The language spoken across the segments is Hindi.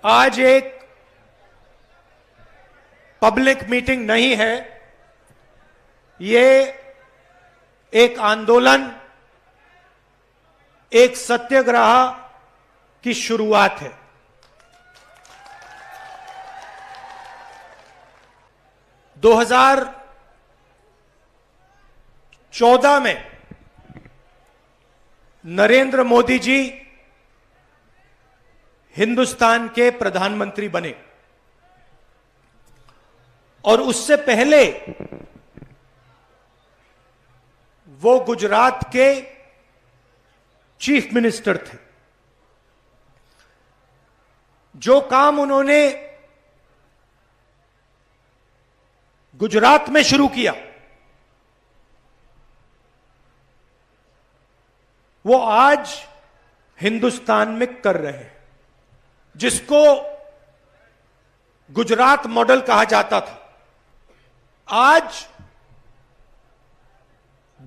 आज एक पब्लिक मीटिंग नहीं है, ये एक आंदोलन, एक सत्याग्रह की शुरुआत है। दो 2014 में नरेंद्र मोदी जी हिंदुस्तान के प्रधानमंत्री बने और उससे पहले वो गुजरात के चीफ मिनिस्टर थे। जो काम उन्होंने गुजरात में शुरू किया वो आज हिंदुस्तान में कर रहे हैं, जिसको गुजरात मॉडल कहा जाता था। आज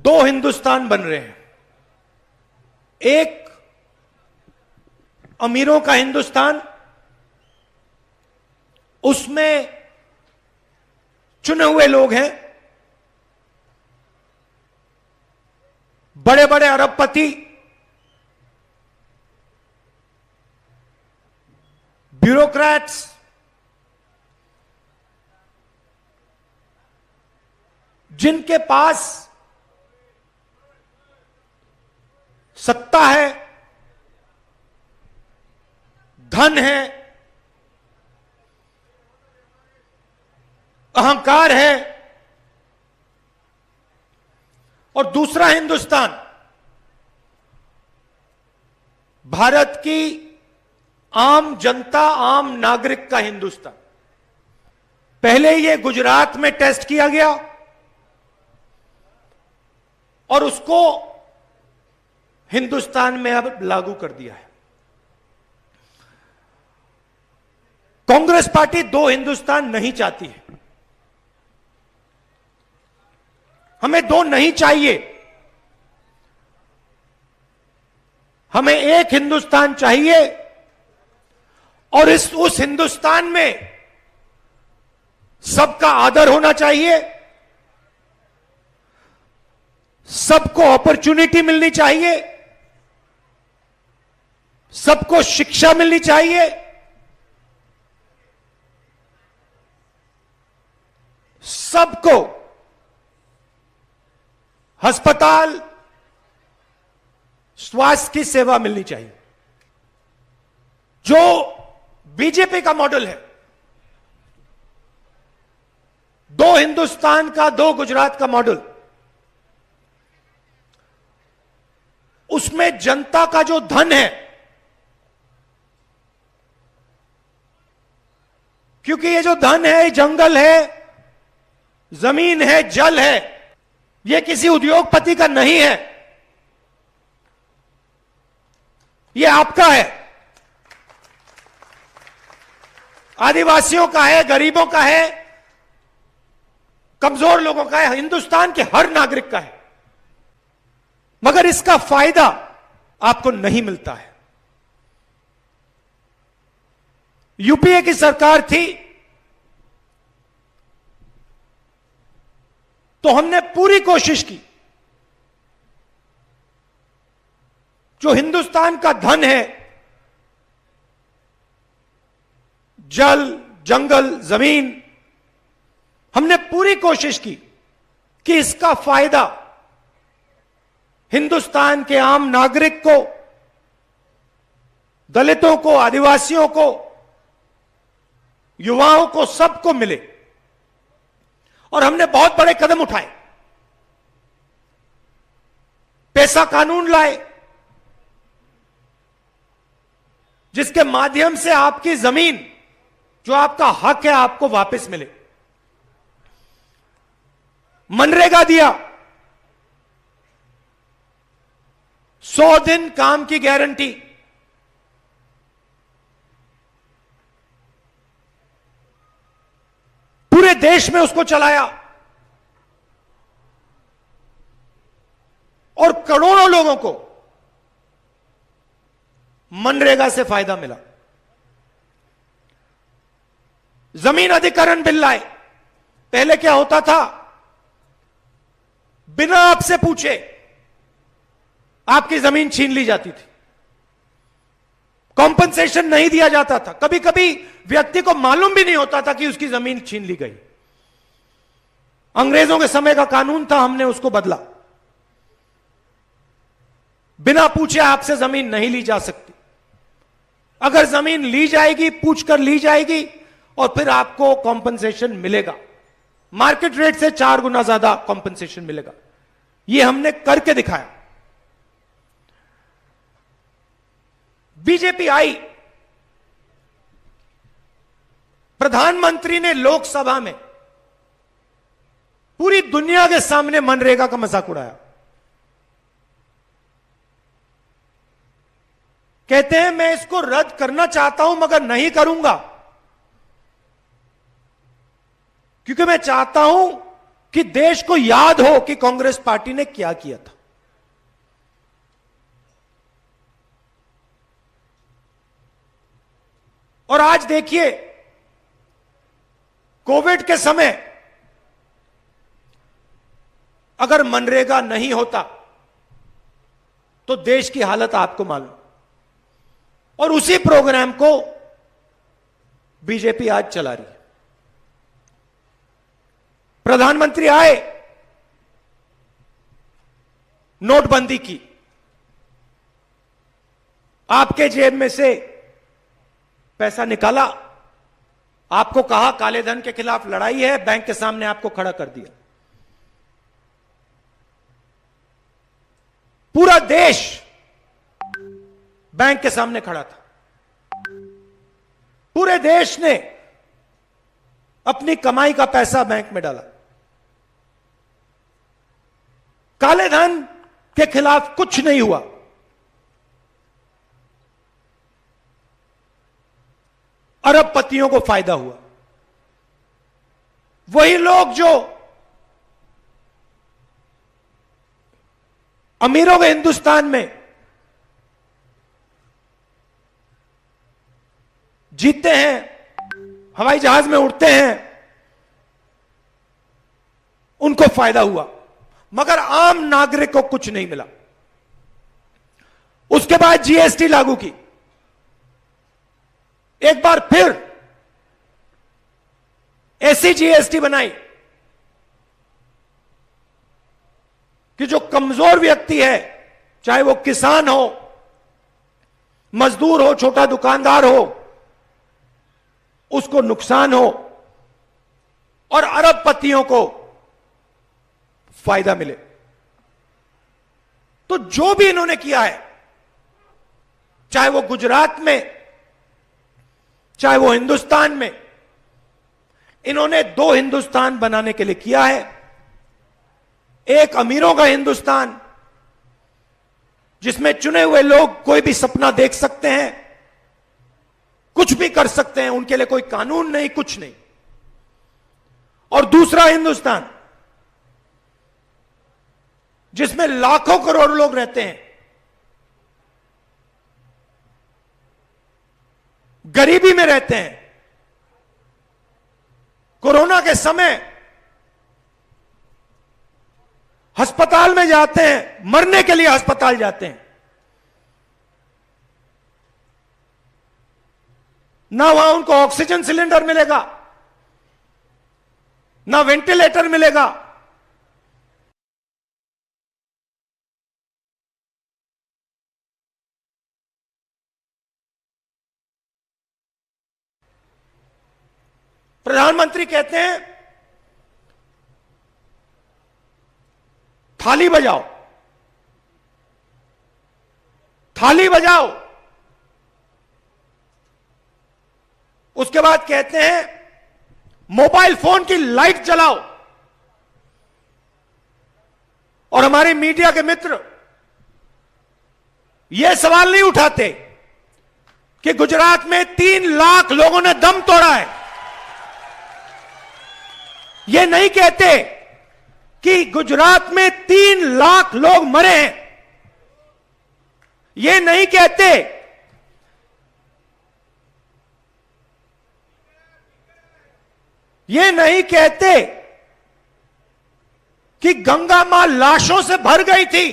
दो हिंदुस्तान बन रहे हैं, एक अमीरों का हिंदुस्तान, उसमें चुने हुए लोग हैं, बड़े बड़े अरबपति, ब्यूरोक्रेट्स, जिनके पास सत्ता है, धन है, अहंकार है। और दूसरा हिंदुस्तान भारत की आम जनता, आम नागरिक का हिंदुस्तान। पहले ये गुजरात में टेस्ट किया गया और उसको हिंदुस्तान में अब लागू कर दिया है। कांग्रेस पार्टी दो हिंदुस्तान नहीं चाहती है। हमें दो नहीं चाहिए, हमें एक हिंदुस्तान चाहिए और उस हिंदुस्तान में सबका आदर होना चाहिए, सबको अपॉर्चुनिटी मिलनी चाहिए, सबको शिक्षा मिलनी चाहिए, सबको अस्पताल, स्वास्थ्य की सेवा मिलनी चाहिए। जो बीजेपी का मॉडल है, दो हिंदुस्तान का, दो गुजरात का मॉडल, उसमें जनता का जो धन है, क्योंकि ये जो धन है, जंगल है, जमीन है, जल है, ये किसी उद्योगपति का नहीं है, ये आपका है, आदिवासियों का है, गरीबों का है, कमजोर लोगों का है, हिंदुस्तान के हर नागरिक का है। मगर इसका फायदा आपको नहीं मिलता है। यूपीए की सरकार थी तो हमने पूरी कोशिश की, जो हिंदुस्तान का धन है, जल, जंगल, जमीन, हमने पूरी कोशिश की कि इसका फायदा हिंदुस्तान के आम नागरिक को, दलितों को, आदिवासियों को, युवाओं को, सबको मिले। और हमने बहुत बड़े कदम उठाए, पैसा कानून लाए, जिसके माध्यम से आपकी जमीन, जो आपका हक है, आपको वापस मिले। मनरेगा दिया, 100 दिन काम की गारंटी, पूरे देश में उसको चलाया और करोड़ों लोगों को मनरेगा से फायदा मिला। जमीन अधिग्रहण बिल लाए। पहले क्या होता था, बिना आपसे पूछे आपकी जमीन छीन ली जाती थी, कॉम्पनसेशन नहीं दिया जाता था, कभी कभी व्यक्ति को मालूम भी नहीं होता था कि उसकी जमीन छीन ली गई। अंग्रेजों के समय का कानून था, हमने उसको बदला। बिना पूछे आपसे जमीन नहीं ली जा सकती। अगर जमीन ली जाएगी, पूछकर ली जाएगी और फिर आपको कॉम्पनसेशन मिलेगा, मार्केट रेट से 4 गुना ज्यादा कॉम्पनसेशन मिलेगा। यह हमने करके दिखाया। बीजेपी आई, प्रधानमंत्री ने लोकसभा में पूरी दुनिया के सामने मनरेगा का मजाक उड़ाया। कहते हैं मैं इसको रद्द करना चाहता हूं मगर नहीं करूंगा, क्योंकि मैं चाहता हूं कि देश को याद हो कि कांग्रेस पार्टी ने क्या किया था। और आज देखिए, कोविड के समय अगर मनरेगा नहीं होता तो देश की हालत आपको मालूम। और उसी प्रोग्राम को बीजेपी आज चला रही है। प्रधानमंत्री आए, नोटबंदी की, आपके जेब में से पैसा निकाला, आपको कहा काले धन के खिलाफ लड़ाई है, बैंक के सामने आपको खड़ा कर दिया। पूरा देश बैंक के सामने खड़ा था। पूरे देश ने अपनी कमाई का पैसा बैंक में डाला। काले धन के खिलाफ कुछ नहीं हुआ। अरबपतियों को फायदा हुआ। वही लोग जो अमीरों के हिंदुस्तान में जीतते हैं, हवाई जहाज में उड़ते हैं, उनको फायदा हुआ, मगर आम नागरिक को कुछ नहीं मिला। उसके बाद जीएसटी लागू की। एक बार फिर ऐसी जीएसटी बनाई कि जो कमजोर व्यक्ति है, चाहे वो किसान हो, मजदूर हो, छोटा दुकानदार हो, उसको नुकसान हो और अरबपतियों को फायदा मिले। तो जो भी इन्होंने किया है, चाहे वो गुजरात में, चाहे वो हिंदुस्तान में, इन्होंने 2 हिंदुस्तान बनाने के लिए किया है। एक अमीरों का हिंदुस्तान, जिसमें चुने हुए लोग कोई भी सपना देख सकते हैं, कुछ भी कर सकते हैं, उनके लिए कोई कानून नहीं, कुछ नहीं। और दूसरा हिंदुस्तान, जिसमें लाखों करोड़ लोग रहते हैं, गरीबी में रहते हैं, कोरोना के समय अस्पताल में जाते हैं, मरने के लिए अस्पताल जाते हैं, ना वहां उनको ऑक्सीजन सिलेंडर मिलेगा, ना वेंटिलेटर मिलेगा। प्रधानमंत्री कहते हैं थाली बजाओ, थाली बजाओ। उसके बाद कहते हैं मोबाइल फोन की लाइट जलाओ। और हमारे मीडिया के मित्र यह सवाल नहीं उठाते कि गुजरात में 3 लाख लोगों ने दम तोड़ा है। ये नहीं कहते कि गुजरात में 3 लाख लोग मरे हैं। ये नहीं कहते ये नहीं कहते कि गंगा मां लाशों से भर गई थी।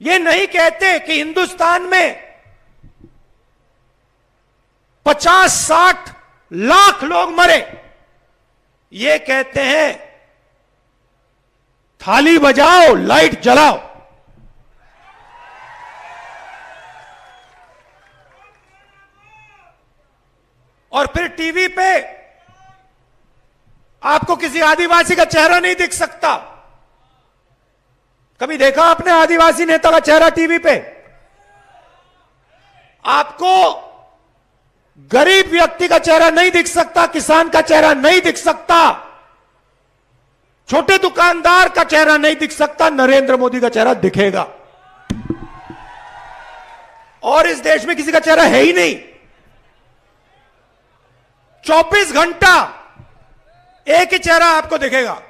ये नहीं कहते कि हिंदुस्तान में 50-60 लाख लोग मरे। ये कहते हैं थाली बजाओ, लाइट जलाओ। और फिर टीवी पे आपको किसी आदिवासी का चेहरा नहीं दिख सकता। कभी देखा आपने आदिवासी नेता का चेहरा टीवी पे? आपको गरीब व्यक्ति का चेहरा नहीं दिख सकता, किसान का चेहरा नहीं दिख सकता, छोटे दुकानदार का चेहरा नहीं दिख सकता। नरेंद्र मोदी का चेहरा दिखेगा। और इस देश में किसी का चेहरा है ही नहीं। 24 घंटा एक ही चेहरा आपको दिखेगा।